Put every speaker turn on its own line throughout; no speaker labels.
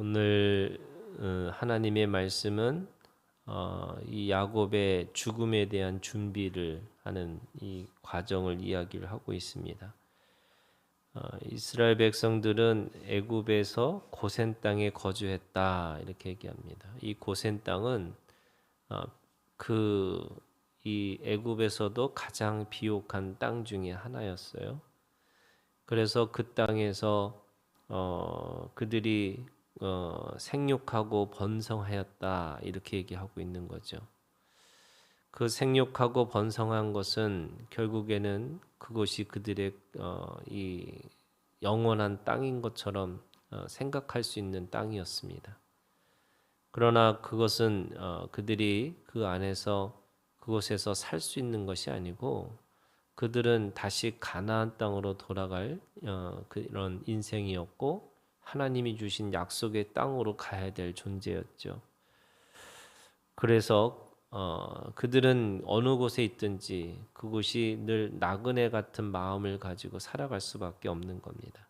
오늘 하나님의 말씀은 이 야곱의 죽음에 대한 준비를 하는 이 과정을 이야기를 하고 있습니다. 이스라엘 백성들은 애굽에서 고센 땅에 거주했다 이렇게 얘기합니다. 이 고센 땅은 어, 이 애굽에서도 가장 비옥한 땅 중에 하나였어요. 그래서 그 땅에서 그들이 생육하고 번성하였다 이렇게 얘기하고 있는 거죠. 그 생육하고 번성한 것은 결국에는 그것이 그들의 이 영원한 땅인 것처럼 생각할 수 있는 땅이었습니다. 그러나 그것은 그들이 그 안에서 그곳에서 살 수 있는 것이 아니고 그들은 다시 가나안 땅으로 돌아갈 그런 인생이었고 하나님이 주신 약속의 땅으로 가야 될 존재였죠. 그래서 그들은 어느 곳에 있든지 그곳이 늘 나그네 같은 마음을 가지고 살아갈 수밖에 없는 겁니다.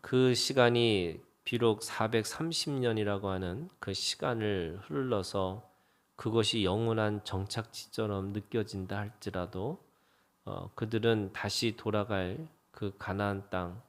그 시간이 비록 430년이라고 하는 그 시간을 흘러서 그것이 영원한 정착지처럼 느껴진다 할지라도 그들은 다시 돌아갈 그 가나안 땅,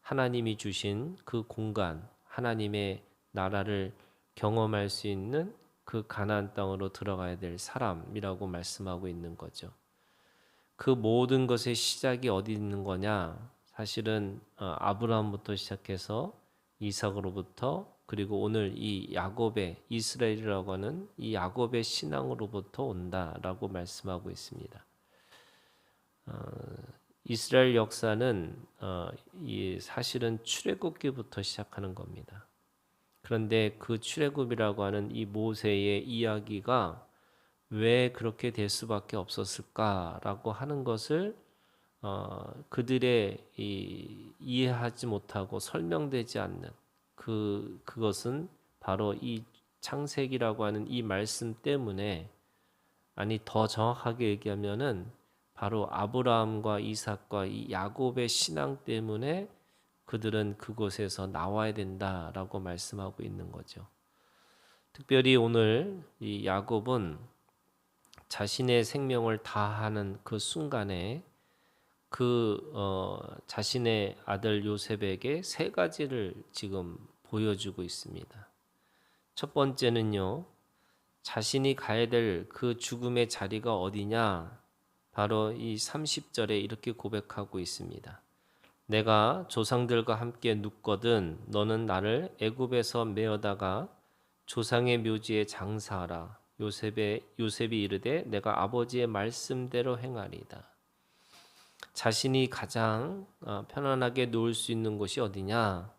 하나님이 주신 그 공간, 하나님의 나라를 경험할 수 있는 그 가나안 땅으로 들어가야 될 사람이라고 말씀하고 있는 거죠. 그 모든 것의 시작이 어디 있는 거냐? 사실은 아브라함부터 시작해서 이삭으로부터 그리고 오늘 이 야곱의 이스라엘이라고 하는 이 야곱의 신앙으로부터 온다라고 말씀하고 있습니다. 이스라엘 역사는 이 사실은 출애굽기부터 시작하는 겁니다. 그런데 그 출애굽이라고 하는 이 모세의 이야기가 왜 그렇게 될 수밖에 없었을까라고 하는 것을 그들의 이해하지 못하고 설명되지 않는 그것은 바로 이 창세기라고 하는 이 말씀 때문에, 아니 더 정확하게 얘기하면은 바로 아브라함과 이삭과 이 야곱의 신앙 때문에 그들은 그곳에서 나와야 된다라고 말씀하고 있는 거죠. 특별히 오늘 이 야곱은 자신의 생명을 다하는 그 순간에 자신의 아들 요셉에게 세 가지를 지금 보여주고 있습니다. 첫 번째는요, 자신이 가야 될 그 죽음의 자리가 어디냐? 바로 이 30절에 이렇게 고백하고 있습니다. 내가 조상들과 함께 눕거든 너는 나를 애굽에서 메어다가 조상의 묘지에 장사하라. 요셉이 이르되 내가 아버지의 말씀대로 행하리이다. 자신이 가장 편안하게 누울 수 있는 곳이 어디냐?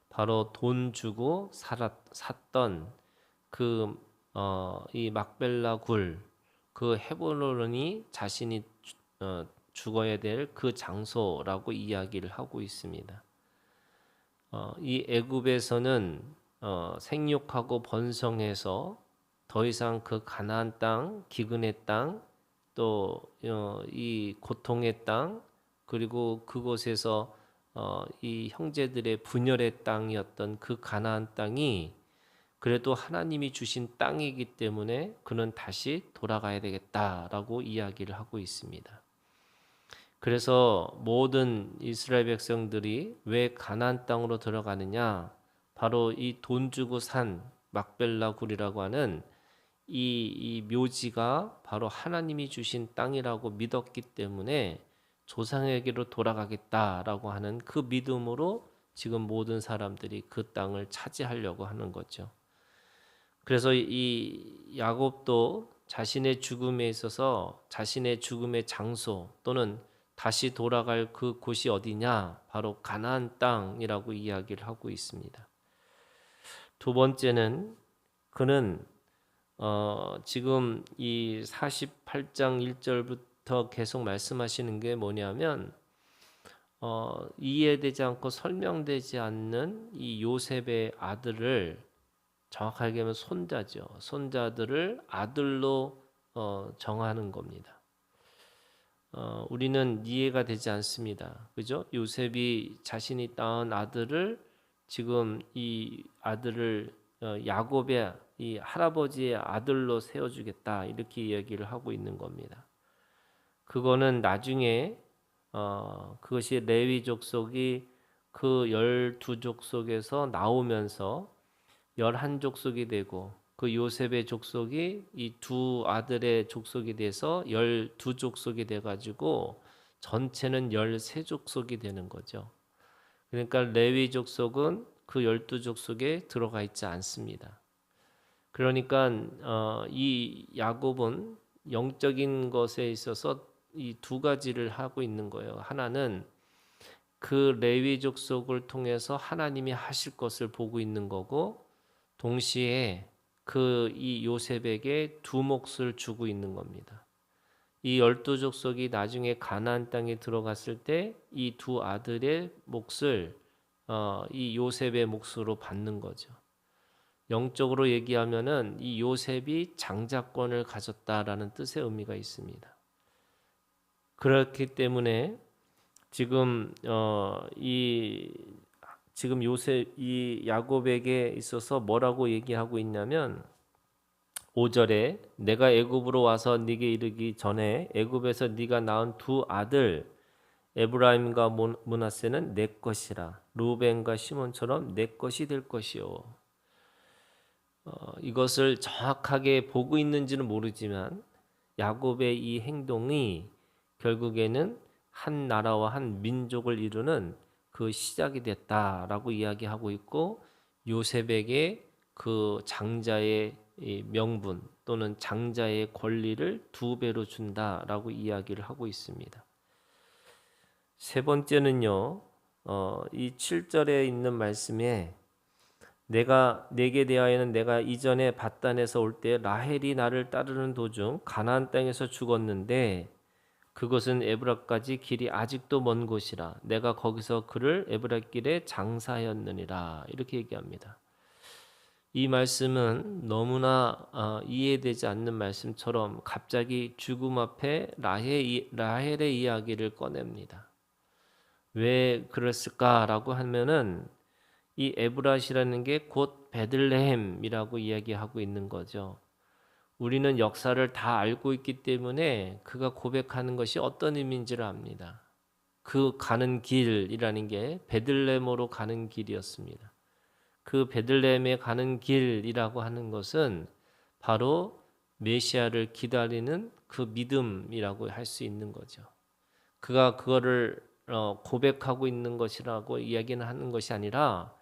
바로 돈 주고 샀던 이 막벨라 굴, 그 헤브론이 자신이 죽어야 될 그 장소라고 이야기를 하고 있습니다. 이 애굽에서는 생육하고 번성해서 더 이상 그 가나안 땅, 기근의 땅, 또 이 고통의 땅, 그리고 그곳에서 이 형제들의 분열의 땅이었던 그 가나안 땅이 그래도 하나님이 주신 땅이기 때문에 그는 다시 돌아가야 되겠다라고 이야기를 하고 있습니다. 그래서 모든 이스라엘 백성들이 왜 가나안 땅으로 들어가느냐? 바로 이 돈 주고 산 막벨라 굴이라고 하는 이 묘지가 바로 하나님이 주신 땅이라고 믿었기 때문에 조상에게로 돌아가겠다라고 하는 그 믿음으로 지금 모든 사람들이 그 땅을 차지하려고 하는 거죠. 그래서 이 야곱도 자신의 죽음에 있어서 자신의 죽음의 장소 또는 다시 돌아갈 그 곳이 어디냐? 바로 가나안 땅이라고 이야기를 하고 있습니다. 두 번째는 그는 지금 이 48장 1절부터 계속 말씀하시는 게 뭐냐면 이해되지 않고 설명되지 않는 이 요셉의 아들을, 정확하게 하면 손자죠. 손자들을 아들로 정하는 겁니다. 우리는 이해가 되지 않습니다. 그죠? 요셉이 자신이 낳은 아들을 지금 이 아들을 야곱의 이 할아버지의 아들로 세워주겠다 이렇게 이야기를 하고 있는 겁니다. 그거는 나중에 그것이 레위 족속이 그 12족속에서 나오면서 11족속이 되고 그 요셉의 족속이 이 두 아들의 족속이 돼서 12족속이 돼 가지고 전체는 13족속이 되는 거죠. 그러니까 레위 족속은 그 12족속에 들어가 있지 않습니다. 그러니까 이 야곱은 영적인 것에 있어서 이 두 가지를 하고 있는 거예요. 하나는 그 레위 족속을 통해서 하나님이 하실 것을 보고 있는 거고, 동시에 그 이 요셉에게 두 몫을 주고 있는 겁니다. 이 12족속이 나중에 가나안 땅에 들어갔을 때 이 두 아들의 몫을 이 요셉의 몫으로 받는 거죠. 영적으로 얘기하면은 이 요셉이 장자권을 가졌다라는 뜻의 의미가 있습니다. 그렇기 때문에 지금 지금 요셉 이 야곱에게 있어서 뭐라고 얘기하고 있냐면 5절에 내가 애굽으로 와서 네게 이르기 전에 애굽에서 네가 낳은 두 아들 에브라임과 므낫세는 내 것이라 루벤과 시몬처럼 내 것이 될 것이요. 이것을 정확하게 보고 있는지는 모르지만 야곱의 이 행동이 결국에는 한 나라와 한 민족을 이루는 그 시작이 됐다라고 이야기하고 있고, 요셉에게 그 장자의 명분 또는 장자의 권리를 2배로 준다라고 이야기를 하고 있습니다. 세 번째는요, 이 7절에 있는 말씀에 내가 내게 대하여는 내가 이전에 밧단에서 올 때 라헬이 나를 따르는 도중 가나안 땅에서 죽었는데 그것은 에브라까지 길이 아직도 먼 곳이라 내가 거기서 그를 에브라길에 장사하였느니라 이렇게 얘기합니다. 이 말씀은 너무나 이해되지 않는 말씀처럼 갑자기 죽음 앞에 라헬의 이야기를 꺼냅니다. 왜 그랬을까라고 하면은 이 에브랏이라는 게 곧 베들레헴이라고 이야기하고 있는 거죠. 우리는 역사를 다 알고 있기 때문에 그가 고백하는 것이 어떤 의미인지를 압니다. 그 가는 길이라는 게 베들레헴으로 가는 길이었습니다. 그 베들레헴에 가는 길이라고 하는 것은 바로 메시아를 기다리는 그 믿음이라고 할 수 있는 거죠. 그가 그거를 고백하고 있는 것이라고 이야기는 하는 것이 아니라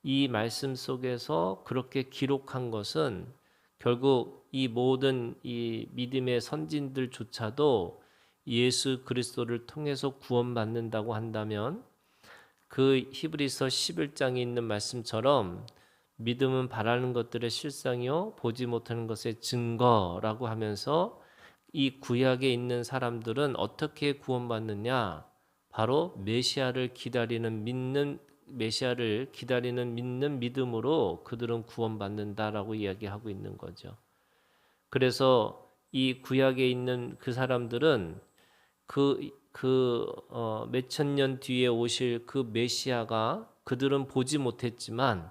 이 말씀 속에서 그렇게 기록한 것은 결국 이 모든 이 믿음의 선진들조차도 예수 그리스도를 통해서 구원받는다고 한다면 그 히브리서 11장에 있는 말씀처럼 믿음은 바라는 것들의 실상이요 보지 못하는 것의 증거라고 하면서 이 구약에 있는 사람들은 어떻게 구원받느냐? 바로 메시아를 기다리는 믿는 믿음으로 그들은 구원받는다라고 이야기하고 있는 거죠. 그래서 이 구약에 있는 그 사람들은 몇천 년 뒤에 오실 그 메시아가 그들은 보지 못했지만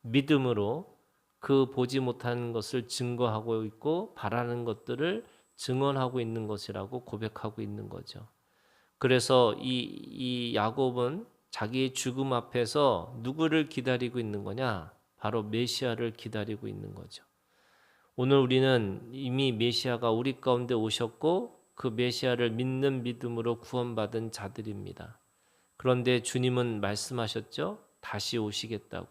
믿음으로 그 보지 못하는 것을 증거하고 있고 바라는 것들을 증언하고 있는 것이라고 고백하고 있는 거죠. 그래서 이 야곱은 자기의 죽음 앞에서 누구를 기다리고 있는 거냐? 바로 메시아를 기다리고 있는 거죠. 오늘 우리는 이미 메시아가 우리 가운데 오셨고 그 메시아를 믿는 믿음으로 구원받은 자들입니다. 그런데 주님은 말씀하셨죠? 다시 오시겠다고.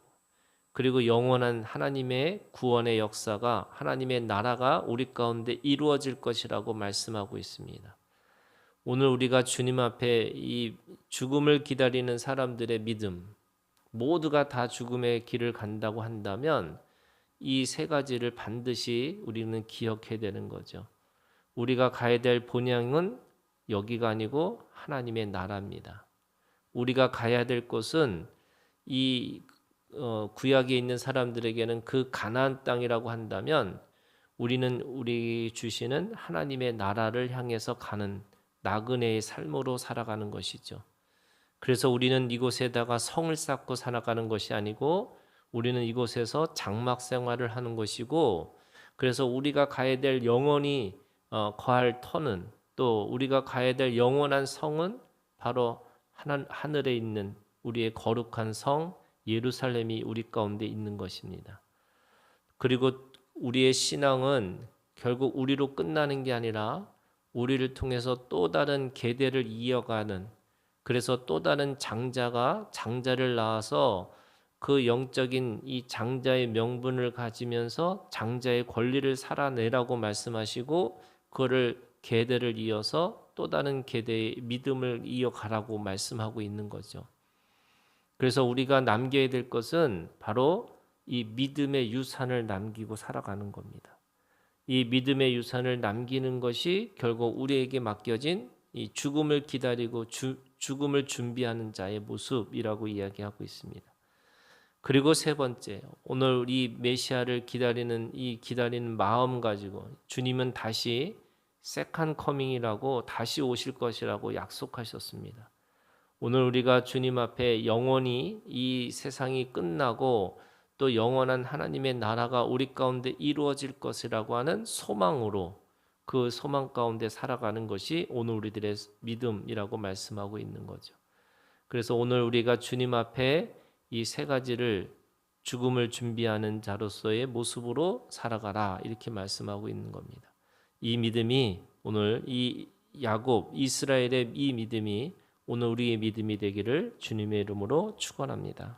그리고 영원한 하나님의 구원의 역사가 하나님의 나라가 우리 가운데 이루어질 것이라고 말씀하고 있습니다. 오늘 우리가 주님 앞에 이 죽음을 기다리는 사람들의 믿음, 모두가 다 죽음의 길을 간다고 한다면 이 세 가지를 반드시 우리는 기억해야 되는 거죠. 우리가 가야 될 본향은 여기가 아니고 하나님의 나라입니다. 우리가 가야 될 곳은 이 구약에 있는 사람들에게는 그 가나안 땅이라고 한다면 우리는 우리 주시는 하나님의 나라를 향해서 가는 나그네의 삶으로 살아가는 것이죠. 그래서 우리는 이곳에다가 성을 쌓고 살아가는 것이 아니고 우리는 이곳에서 장막 생활을 하는 것이고, 그래서 우리가 가야 될 영원히 거할 터는, 또 우리가 가야 될 영원한 성은 바로 하늘에 있는 우리의 거룩한 성 예루살렘이 우리 가운데 있는 것입니다. 그리고 우리의 신앙은 결국 우리로 끝나는 게 아니라 우리를 통해서 또 다른 계대를 이어가는, 그래서 또 다른 장자가 장자를 낳아서 그 영적인 이 장자의 명분을 가지면서 장자의 권리를 살아내라고 말씀하시고, 그거를 계대를 이어서 또 다른 계대의 믿음을 이어가라고 말씀하고 있는 거죠. 그래서 우리가 남겨야 될 것은 바로 이 믿음의 유산을 남기고 살아가는 겁니다. 이 믿음의 유산을 남기는 것이 결국 우리에게 맡겨진 이 죽음을 기다리고 죽음을 준비하는 자의 모습이라고 이야기하고 있습니다. 그리고 세 번째, 오늘 이 메시아를 기다리는 마음 가지고 주님은 다시 세컨 커밍이라고 다시 오실 것이라고 약속하셨습니다. 오늘 우리가 주님 앞에 영원히 이 세상이 끝나고 또 영원한 하나님의 나라가 우리 가운데 이루어질 것이라고 하는 소망으로, 그 소망 가운데 살아가는 것이 오늘 우리들의 믿음이라고 말씀하고 있는 거죠. 그래서 오늘 우리가 주님 앞에 이 세 가지를 죽음을 준비하는 자로서의 모습으로 살아가라, 이렇게 말씀하고 있는 겁니다. 이 믿음이 오늘 이 야곱 이스라엘의 이 믿음이 오늘 우리의 믿음이 되기를 주님의 이름으로 축원합니다.